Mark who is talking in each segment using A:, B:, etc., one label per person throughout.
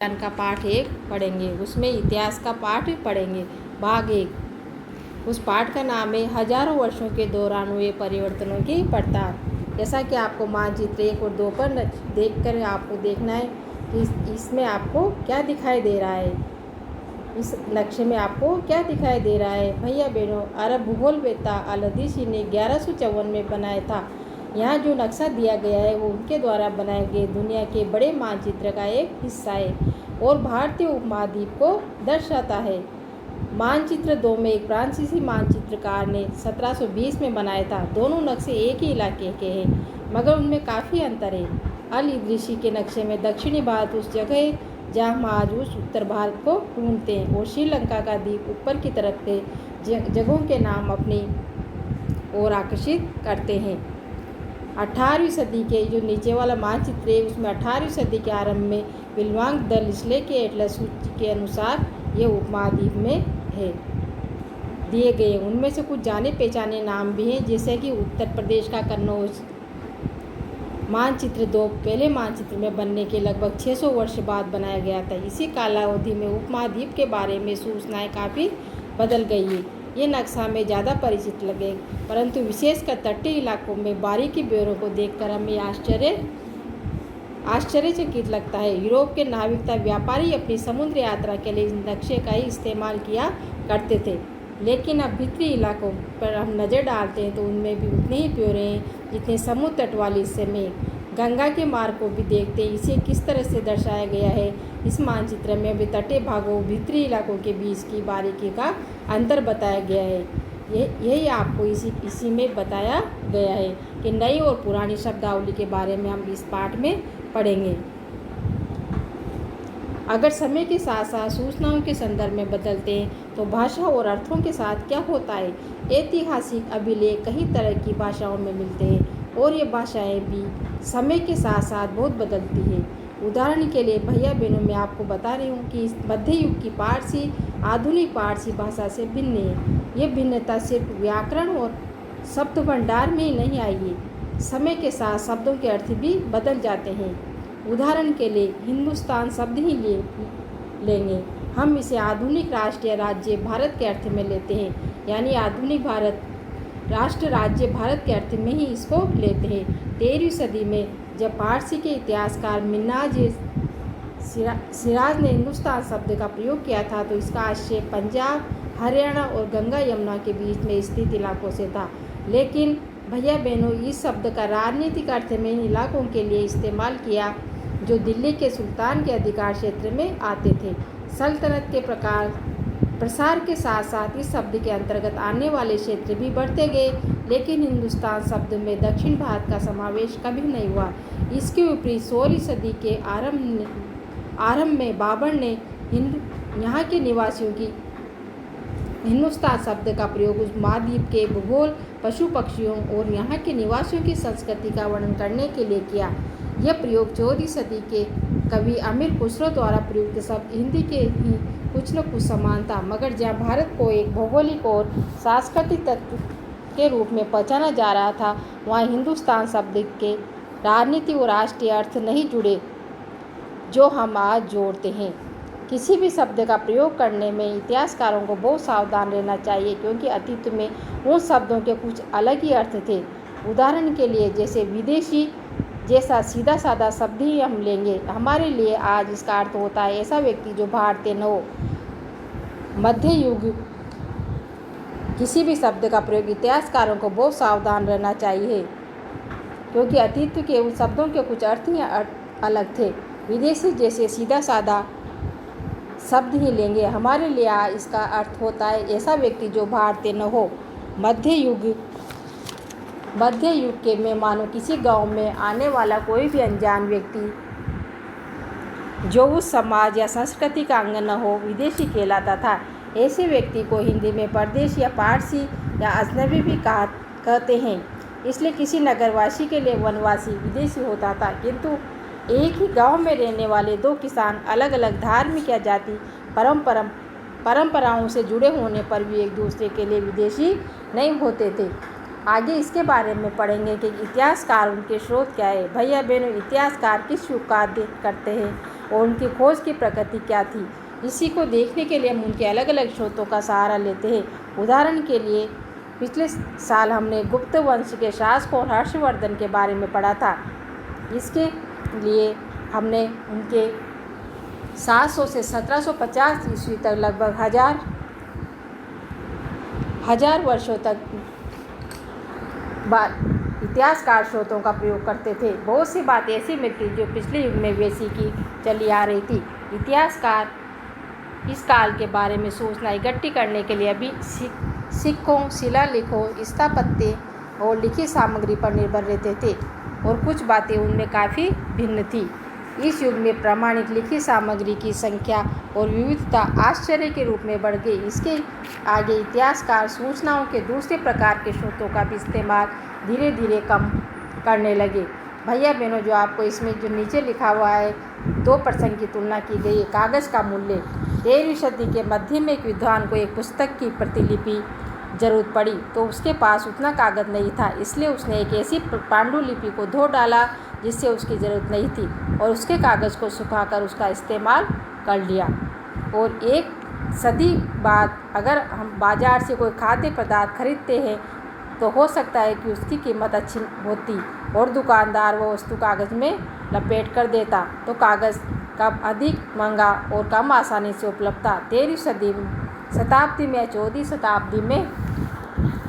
A: ज्ञान का पाठ 1 पढ़ेंगे। उसमें इतिहास का पाठ भी पढ़ेंगे। भाग 1 उस पाठ का नाम है हजारों वर्षों के दौरान हुए परिवर्तनों की पड़ताल। जैसा कि आपको मानचित्र 1 और 2 पर देखकर आपको देखना है कि इसमें आपको क्या दिखाई दे रहा है। इस नक्शे में आपको क्या दिखाई दे रहा है भैया बहनों। अरब भूगोलवेत्ता अल-हदीसी ने 1154 में बनाया था। यहाँ जो नक्शा दिया गया है वो उनके द्वारा बनाए गए दुनिया के बड़े मानचित्र का एक हिस्सा है और भारतीय उपमहाद्वीप को दर्शाता है। मानचित्र 2 में एक फ्रांसीसी मानचित्रकार ने 1720 में बनाया था। दोनों नक्शे एक ही इलाके के हैं मगर उनमें काफ़ी अंतर है। अल-हदीसी के नक्शे में दक्षिणी भारत उस जगह है जहाँ हम आज उस उत्तर भारत को ढूंढते हैं और श्रीलंका का द्वीप ऊपर की तरफ के जगहों के नाम अपनी ओर आकर्षित करते हैं। 18वीं सदी के जो नीचे वाला मानचित्र है उसमें 18वीं सदी के आरंभ में विल्वांग द लिस्ले के एटलस सूची के अनुसार ये उपमहाद्वीप में है दिए गए। उनमें से कुछ जाने पहचाने नाम भी हैं जैसे कि उत्तर प्रदेश का कन्नौज। मानचित्र 2 पहले मानचित्र में बनने के लगभग 600 वर्ष बाद बनाया गया था। इसी कालावधि में उपमहाद्वीप के बारे में सूचनाएं काफ़ी बदल गई है। ये नक्शा में ज़्यादा परिचित लगे परंतु विशेषकर तटीय इलाकों में बारीकी ब्यौरों को देखकर हमें आश्चर्यचकित लगता है। यूरोप के नाविकता व्यापारी अपनी समुद्र यात्रा के लिए इस नक्शे का ही इस्तेमाल किया करते थे, लेकिन अब भीतरी इलाकों पर हम नज़र डालते हैं तो उनमें भी उतने ही ब्यौरे हैं जितने समुद्र तट वाले हिस्से में। गंगा के मार्ग को भी देखते हैं इसे किस तरह से दर्शाया गया है। इस मानचित्र में भी तटीय भागों भीतरी इलाकों के बीच की बारीकी का अंतर बताया गया है। यही आपको इसी में बताया गया है कि नई और पुरानी शब्दावली के बारे में हम इस पाठ में पढ़ेंगे। अगर समय के साथ साथ सूचनाओं के संदर्भ में बदलते हैं तो भाषा और अर्थों के साथ क्या होता है। ऐतिहासिक अभिलेख कई तरह की भाषाओं में मिलते हैं और ये भाषाएं भी समय के साथ साथ बहुत बदलती हैं। उदाहरण के लिए भैया बहनों मैं आपको बता रही हूँ कि मध्य युग की पारसी आधुनिक पारसी भाषा से भिन्न है। ये भिन्नता सिर्फ व्याकरण और शब्द भंडार में ही नहीं आई है, समय के साथ शब्दों के अर्थ भी बदल जाते हैं। उदाहरण के लिए हिंदुस्तान शब्द ही लेंगे, हम इसे आधुनिक राष्ट्रीय राज्य भारत के अर्थ में लेते हैं, यानी आधुनिक भारत राष्ट्र राज्य भारत के अर्थ में ही इसको लेते हैं। 13वीं सदी में जब पारसी के इतिहासकार मिन्हाज सिराज ने हिंदुस्तान शब्द का प्रयोग किया था तो इसका आशय पंजाब हरियाणा और गंगा यमुना के बीच में स्थित इलाकों से था। लेकिन भैया बहनों इस शब्द का राजनीतिक अर्थ में इन इलाकों के लिए इस्तेमाल किया जो दिल्ली के सुल्तान के अधिकार क्षेत्र में आते थे। सल्तनत के प्रसार के साथ साथ इस शब्द के अंतर्गत आने वाले क्षेत्र भी बढ़ते गए, लेकिन हिंदुस्तान शब्द में दक्षिण भारत का समावेश कभी नहीं हुआ। इसके विपरीत 16वीं सदी के आरंभ में बाबर ने यहाँ के निवासियों की हिंदुस्तान शब्द का प्रयोग उस महाद्वीप के भूगोल पशु पक्षियों और यहाँ के निवासियों की संस्कृति का वर्णन करने के लिए किया। यह प्रयोग 14वीं सदी के कवि अमीर खुसरो द्वारा प्रयुक्त शब्द हिंदी के ही कुछ न कुछ समान था, मगर जहाँ भारत को एक भौगोलिक और सांस्कृतिक तत्व के रूप में पहचाना जा रहा था वहाँ हिंदुस्तान शब्द के राजनीति और राष्ट्रीय अर्थ नहीं जुड़े जो हम आज जोड़ते हैं। किसी भी शब्द का प्रयोग करने में इतिहासकारों को बहुत सावधान रहना चाहिए क्योंकि अतीत में उन शब्दों के कुछ अलग ही अर्थ थे। उदाहरण के लिए जैसे विदेशी जैसा सीधा साधा शब्द ही हम लेंगे, हमारे लिए आज इसका अर्थ होता है ऐसा व्यक्ति जो भारतीय न हो। मध्य युग किसी भी शब्द का प्रयोग इतिहासकारों को बहुत सावधान रहना चाहिए क्योंकि अतीत के उन शब्दों के कुछ अर्थ ही अलग थे। विदेशी जैसे सीधा साधा शब्द ही लेंगे, हमारे लिए आज इसका अर्थ होता है ऐसा व्यक्ति जो भारतीय न हो। मध्य युग के में मानो किसी गांव में आने वाला कोई भी अनजान व्यक्ति जो उस समाज या संस्कृति का अंग न हो विदेशी कहलाता था। ऐसे व्यक्ति को हिंदी में परदेशी या पारसी या अजनबी भी कहते हैं। इसलिए किसी नगरवासी के लिए वनवासी विदेशी होता था, किंतु एक ही गांव में रहने वाले दो किसान अलग अलग धार्मिक या जाति परंपराओं से जुड़े होने पर भी एक दूसरे के लिए विदेशी नहीं होते थे। आगे इसके बारे में पढ़ेंगे कि इतिहासकार उनके स्रोत क्या है। भैया बहनों इतिहासकार किस युग का अध्ययन करते हैं। और उनकी खोज की प्रकृति क्या थी। इसी को देखने के लिए हम उनके अलग अलग स्रोतों का सहारा लेते हैं। उदाहरण के लिए पिछले साल हमने गुप्त वंश के शासकों हर्षवर्धन के बारे में पढ़ा था। इसके लिए हमने उनके 700 से 1750 ईस्वी तक लगभग हजार वर्षों तक बाद इतिहासकार स्रोतों का प्रयोग करते थे। बहुत सी बातें ऐसी मिलती जो पिछले युग में वैसी की चली आ रही थी। इतिहासकार इस काल के बारे में सूचना इकट्ठी करने के लिए अभी सिक्कों, शिलालेखों, स्थापत्य और लिखित सामग्री पर निर्भर रहते थे और कुछ बातें उनमें काफ़ी भिन्न थी। इस युग में प्रमाणित लिखित सामग्री की संख्या और विविधता आश्चर्य के रूप में बढ़ गई। इसके आगे इतिहासकार सूचनाओं के दूसरे प्रकार के स्रोतों का भी इस्तेमाल धीरे धीरे कम करने लगे। भैया बहनों, जो आपको इसमें जो नीचे लिखा हुआ है, 2 प्रसंग की तुलना की गई है। कागज़ का मूल्य। 13वीं सदी के मध्य में एक विद्वान को एक पुस्तक की प्रतिलिपि जरूरत पड़ी तो उसके पास उतना कागज़ नहीं था, इसलिए उसने एक ऐसी पांडुलिपि को धो डाला जिससे उसकी ज़रूरत नहीं थी और उसके कागज़ को सुखाकर उसका इस्तेमाल कर लिया। और 1 सदी बाद अगर हम बाज़ार से कोई खाद्य पदार्थ खरीदते हैं तो हो सकता है कि उसकी कीमत अच्छी होती और दुकानदार वो वस्तु कागज़ में लपेट कर देता तो कागज़ कब अधिक महंगा और कम आसानी से उपलब्ध था। 13वीं शताब्दी में 14वीं शताब्दी में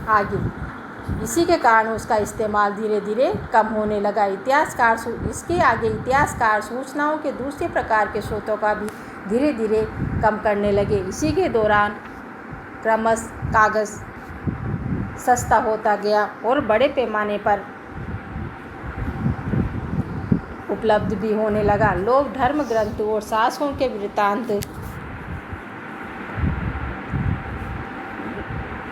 A: आ गई। इसी के कारण उसका इस्तेमाल धीरे धीरे कम होने लगा। इसके आगे इतिहासकार सूचनाओं के दूसरे प्रकार के स्रोतों का भी धीरे धीरे कम करने लगे। इसी के दौरान क्रमशः कागज़ सस्ता होता गया और बड़े पैमाने पर उपलब्ध भी होने लगा। लोग धर्म ग्रंथ और शासकों के वृत्तांत,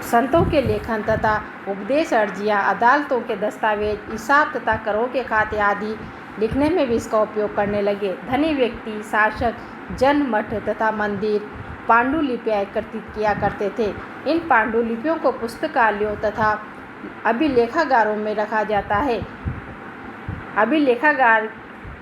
A: संतों के लेखन तथा उपदेश अर्जियाँ, अदालतों के दस्तावेज, हिसाब तथा करों के खाते आदि लिखने में भी इसका उपयोग करने लगे। धनी व्यक्ति, शासक, जन, मठ तथा मंदिर पांडुलिपियाँ एकत्रित किया करते थे। इन पांडुलिपियों को पुस्तकालयों तथा अभिलेखागारों में रखा जाता है। अभिलेखागार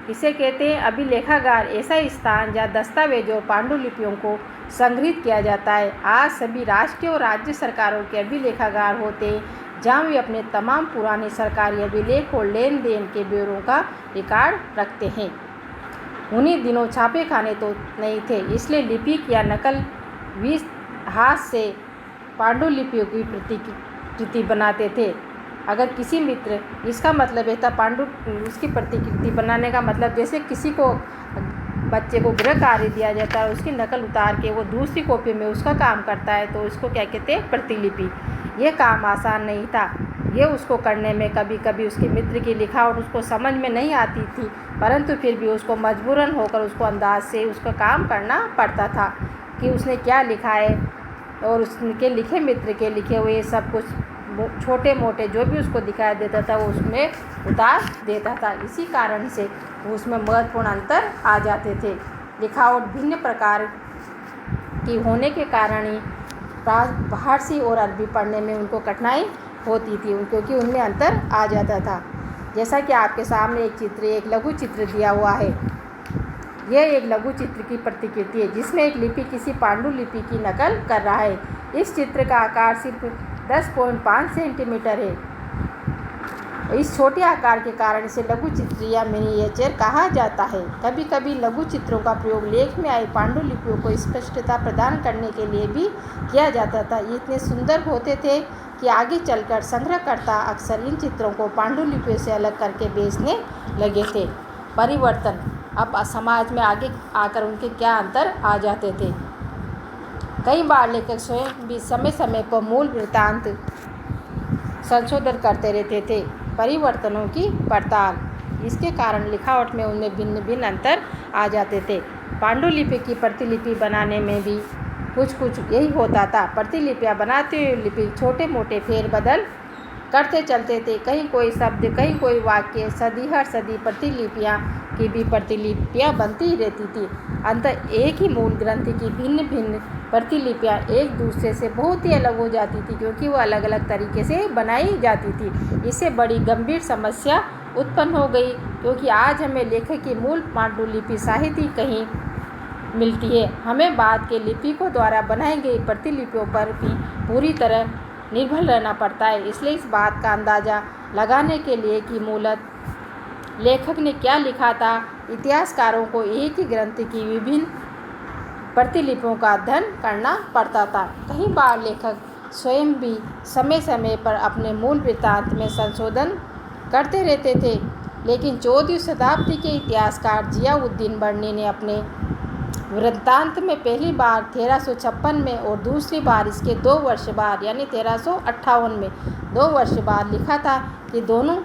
A: किसे कहते हैं? अभिलेखागार ऐसा स्थान जहाँ दस्तावेजों और पांडुलिपियों को संग्रहित किया जाता है। आज सभी राष्ट्रीय और राज्य सरकारों के अभिलेखागार होते हैं जहाँ वे अपने तमाम पुराने सरकारी अभिलेख और लेन देन के ब्यौरों का रिकॉर्ड रखते हैं। उन्हीं दिनों छापे खाने तो नहीं थे, इसलिए लिपि या नकल हाथ से पांडुलिपियों की प्रतिकृति बनाते थे। अगर किसी मित्र, इसका मतलब है था उसकी प्रतिकृति बनाने का मतलब जैसे किसी को बच्चे को गृह कार्य दिया जाता है, उसकी नकल उतार के वो दूसरी कॉपी में उसका काम करता है तो इसको क्या कहते हैं? प्रतिलिपि। ये काम आसान नहीं था। ये उसको करने में कभी कभी उसके मित्र की लिखावट उसको समझ में नहीं आती थी, परंतु फिर भी उसको मजबूरन होकर उसको अंदाज से उसका काम करना पड़ता था कि उसने क्या लिखा है और उसके लिखे मित्र के लिखे हुए सब कुछ छोटे मोटे जो भी उसको दिखाई देता था वो उसमें उतार देता था। इसी कारण से उसमें महत्वपूर्ण अंतर आ जाते थे। लिखावट भिन्न प्रकार की होने के कारण ही फारसी और अरबी पढ़ने में उनको कठिनाई होती थी क्योंकि उनमें अंतर आ जाता था। जैसा कि आपके सामने एक लघु चित्र दिया हुआ है। यह एक लघु चित्र की प्रतिकृति है जिसमें एक लिपि किसी पांडुलिपि की नकल कर रहा है। इस चित्र का आकार सिर्फ 10.5 सेंटीमीटर है। इस छोटे आकार के कारण इसे लघु चित्र या मिनिएचर कहा जाता है। कभी कभी लघु चित्रों का प्रयोग लेख में आई पांडुलिपियों को स्पष्टता प्रदान करने के लिए भी किया जाता था। ये इतने सुंदर होते थे कि आगे चलकर संग्रहकर्ता अक्सर इन चित्रों को पांडुलिपियों से अलग करके बेचने लगे थे। परिवर्तन। अब समाज में आगे आकर उनके क्या अंतर आ जाते थे। कई बार लेखक स्वयं भी समय समय पर मूल वृत्तांत संशोधन करते रहते थे। परिवर्तनों की पड़ताल। इसके कारण लिखावट में उनमें भिन्न भिन्न अंतर आ जाते थे। पांडुलिपि की प्रतिलिपि बनाने में भी कुछ यही होता था। प्रतिलिपियाँ बनाते हुए लिपि छोटे मोटे फेरबदल करते चलते थे। कहीं कोई शब्द, कहीं कोई वाक्य, सदी हर सदी प्रतिलिपियाँ की भी प्रतिलिपियाँ बनती ही रहती थी। अंततः एक ही मूल ग्रंथ की भिन्न भिन्न प्रतिलिपियाँ एक दूसरे से बहुत ही अलग हो जाती थी क्योंकि वो अलग अलग तरीके से बनाई जाती थी। इससे बड़ी गंभीर समस्या उत्पन्न हो गई, क्योंकि आज हमें लेखक की मूल पांडुलिपि साहित्य कहीं मिलती है। हमें बाद के लिपिकों द्वारा बनाई गई प्रतिलिपियों पर भी पूरी तरह निर्भर रहना पड़ता है। इसलिए इस बात का अंदाज़ा लगाने के लिए कि मूलतः लेखक ने क्या लिखा था, इतिहासकारों को एक ही ग्रंथ की विभिन्न प्रतिलिपियों का अध्ययन करना पड़ता था। कई बार लेखक स्वयं भी समय समय पर अपने मूल वृत्तांत में संशोधन करते रहते थे, लेकिन 14वीं शताब्दी के इतिहासकार जियाउद्दीन बर्नी ने अपने वृत्तांत में पहली बार 1356 में और दूसरी बार इसके 2 वर्ष बाद यानी 1358 में 2 वर्ष बाद लिखा था कि दोनों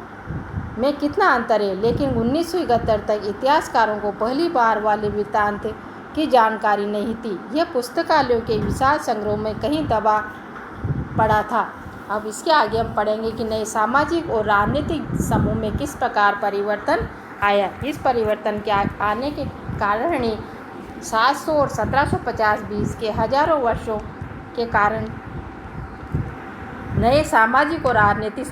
A: में कितना अंतर है। लेकिन 1971 तक इतिहासकारों को पहली बार वाले वृत्तांत की जानकारी नहीं थी। यह पुस्तकालयों के विशाल संग्रह में कहीं दबा पड़ा था। अब इसके आगे हम पढ़ेंगे कि नए सामाजिक और राजनीतिक समूह में किस प्रकार परिवर्तन आया। इस परिवर्तन के आने के कारण ही 700 और 1750 के हजारों वर्षों के कारण नए सामाजिक और राजनीतिक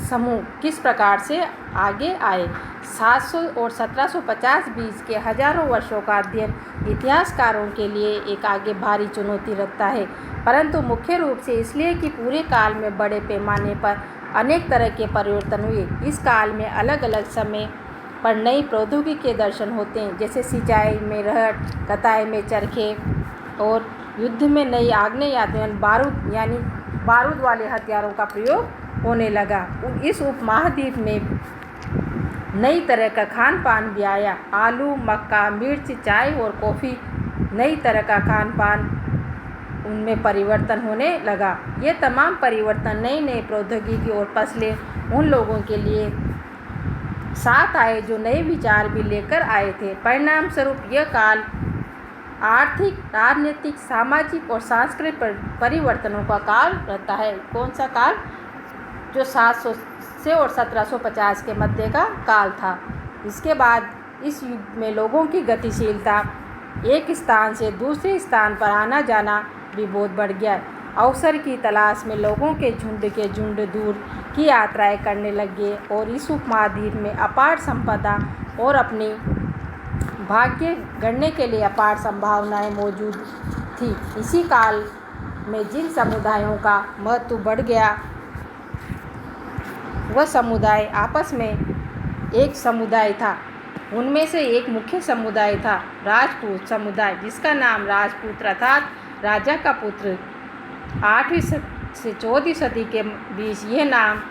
A: समूह किस प्रकार से आगे आए। 700 और 1750 के हजारों वर्षों का अध्ययन इतिहासकारों के लिए एक आगे भारी चुनौती रखता है, परंतु मुख्य रूप से इसलिए कि पूरे काल में बड़े पैमाने पर अनेक तरह के परिवर्तन हुए। इस काल में अलग अलग समय पर नई प्रौद्योगिकी के दर्शन होते हैं, जैसे सिंचाई में रहट, कताई में चरखे और युद्ध में नई आग्नेयास्त्र बारूद वाले हथियारों का प्रयोग होने लगा। इस उपमहाद्वीप में नई तरह का खान पान भी आया। आलू, मक्का, मिर्च, चाय और कॉफ़ी, नई तरह का खान पान उनमें परिवर्तन होने लगा। ये तमाम परिवर्तन नई नई प्रौद्योगिकी और फसलें उन लोगों के लिए साथ आए जो नए विचार भी लेकर आए थे। परिणाम स्वरूप यह काल आर्थिक, राजनीतिक, सामाजिक और सांस्कृतिक परिवर्तनों का काल रहता है। कौन सा काल? जो 700 से और 1750 के मध्य का काल था। इसके बाद इस युग में लोगों की गतिशीलता, एक स्थान से दूसरे स्थान पर आना जाना भी बहुत बढ़ गया। अवसर की तलाश में लोगों के झुंड दूर की यात्राएं करने लगे और इस उपमहाद्वीप में अपार संपदा और अपनी भाग्य गढ़ने के लिए अपार संभावनाएं मौजूद थी। इसी काल में जिन समुदायों का महत्व बढ़ गया, वह समुदाय आपस में एक समुदाय था। उनमें से एक मुख्य समुदाय था राजपूत समुदाय, जिसका नाम राजपूत अर्थात राजा का पुत्र। 8वीं से 14वीं सदी के बीच यह नाम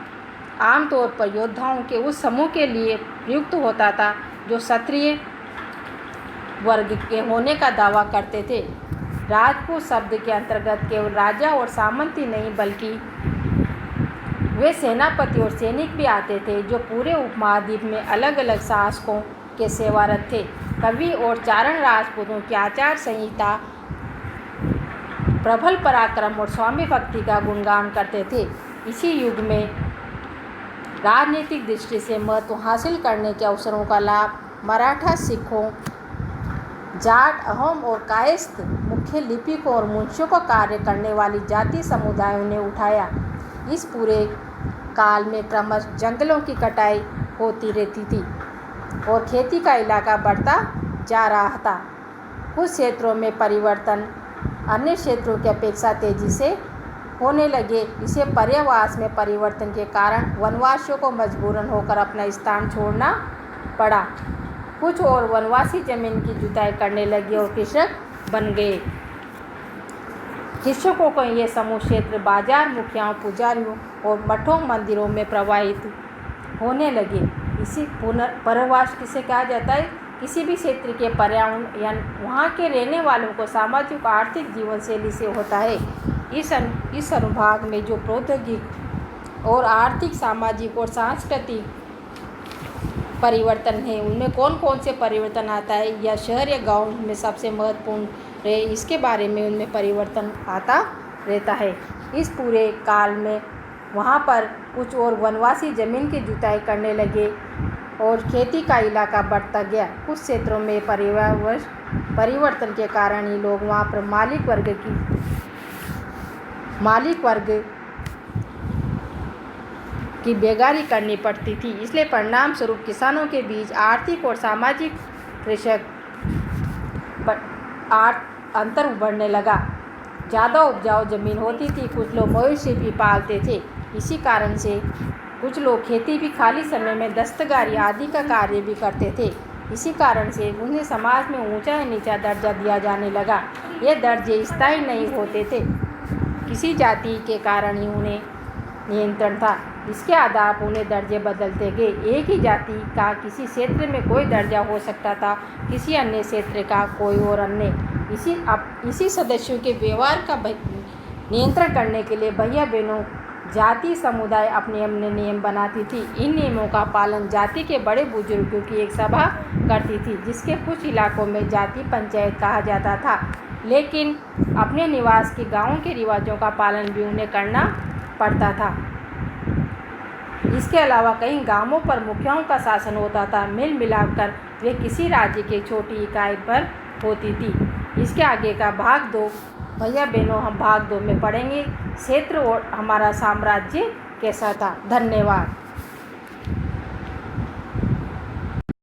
A: आमतौर पर योद्धाओं के उस समूह के लिए प्रयुक्त होता था जो क्षत्रिय वर्ग के होने का दावा करते थे। राजपूत शब्द के अंतर्गत केवल राजा और सामंत ही नहीं, बल्कि वे सेनापति और सैनिक भी आते थे जो पूरे उपमहाद्वीप में अलग अलग शासकों के सेवारत थे। कवि और चारण राजपूतों की आचार संहिता प्रबल पराक्रम और स्वामी भक्ति का गुणगान करते थे। इसी युग में राजनीतिक दृष्टि से महत्व हासिल करने के अवसरों का लाभ मराठा, सिखों, जाट, अहोम और कायस्थ मुख्य लिपिकों और मुंशियों को कार्य करने वाली जाति समुदायों ने उठाया। इस पूरे काल में क्रमशः जंगलों की कटाई होती रहती थी और खेती का इलाका बढ़ता जा रहा था। कुछ क्षेत्रों में परिवर्तन अन्य क्षेत्रों की अपेक्षा तेजी से होने लगे। इसे पर्यावास में परिवर्तन के कारण वनवासियों को मजबूरन होकर अपना स्थान छोड़ना पड़ा। कुछ और वनवासी जमीन की जुताई करने लगे और कृषक बन गए। कृषकों को ये समूह क्षेत्र बाजार, मुखियाओं, पुजारियों और मठों, मंदिरों में प्रवाहित होने लगे। इसी पुनर्वास किसे कहा जाता है? किसी भी क्षेत्र के पर्यावरण या वहाँ के रहने वालों को सामाजिक आर्थिक जीवन शैली से होता है। इस अनुभाग में जो प्रौद्योगिक और आर्थिक, सामाजिक और सांस्कृतिक परिवर्तन है, उनमें कौन कौन से परिवर्तन आता है या शहर या गांव में सबसे महत्वपूर्ण रहे, इसके बारे में उनमें परिवर्तन आता रहता है। इस पूरे काल में वहाँ पर कुछ और वनवासी ज़मीन की जुताई करने लगे और खेती का इलाका बढ़ता गया। कुछ क्षेत्रों में परिवर्तन के कारण ही लोग वहाँ पर मालिक वर्ग की बेगारी करनी पड़ती थी। इसलिए परिणाम स्वरूप किसानों के बीच आर्थिक और सामाजिक कृषक अंतर उभरने लगा। ज़्यादा उपजाऊ जमीन होती थी, कुछ लोग मवेशी भी पालते थे। इसी कारण से कुछ लोग खेती भी खाली समय में दस्तकारी आदि का कार्य भी करते थे। इसी कारण से उन्हें समाज में ऊंचा या नीचा दर्जा दिया जाने लगा। ये दर्जे स्थायी नहीं होते थे, किसी जाति के कारण ही उन्हें नियंत्रण था। इसके आधार पर उन्हें दर्जे बदलते गए। एक ही जाति का किसी क्षेत्र में कोई दर्जा हो सकता था, किसी अन्य क्षेत्र का कोई और अन्य। इसी सदस्यों के व्यवहार का नियंत्रण करने के लिए भैया बहनों जाति समुदाय अपने अपने नियम बनाती थी। इन नियमों का पालन जाति के बड़े बुजुर्गों की एक सभा करती थी, जिसके कुछ इलाकों में जाति पंचायत कहा जाता था। लेकिन अपने निवास के गांवों के रिवाजों का पालन भी उन्हें करना पड़ता था। इसके अलावा कई गांवों पर मुखियाओं का शासन होता था। मिल मिलाकर वे किसी राज्य की छोटी इकाई पर होती थी। इसके आगे का भाग 2 भैया बहनों हम भाग 2 में पढ़ेंगे। क्षेत्र और हमारा साम्राज्य कैसा था। धन्यवाद।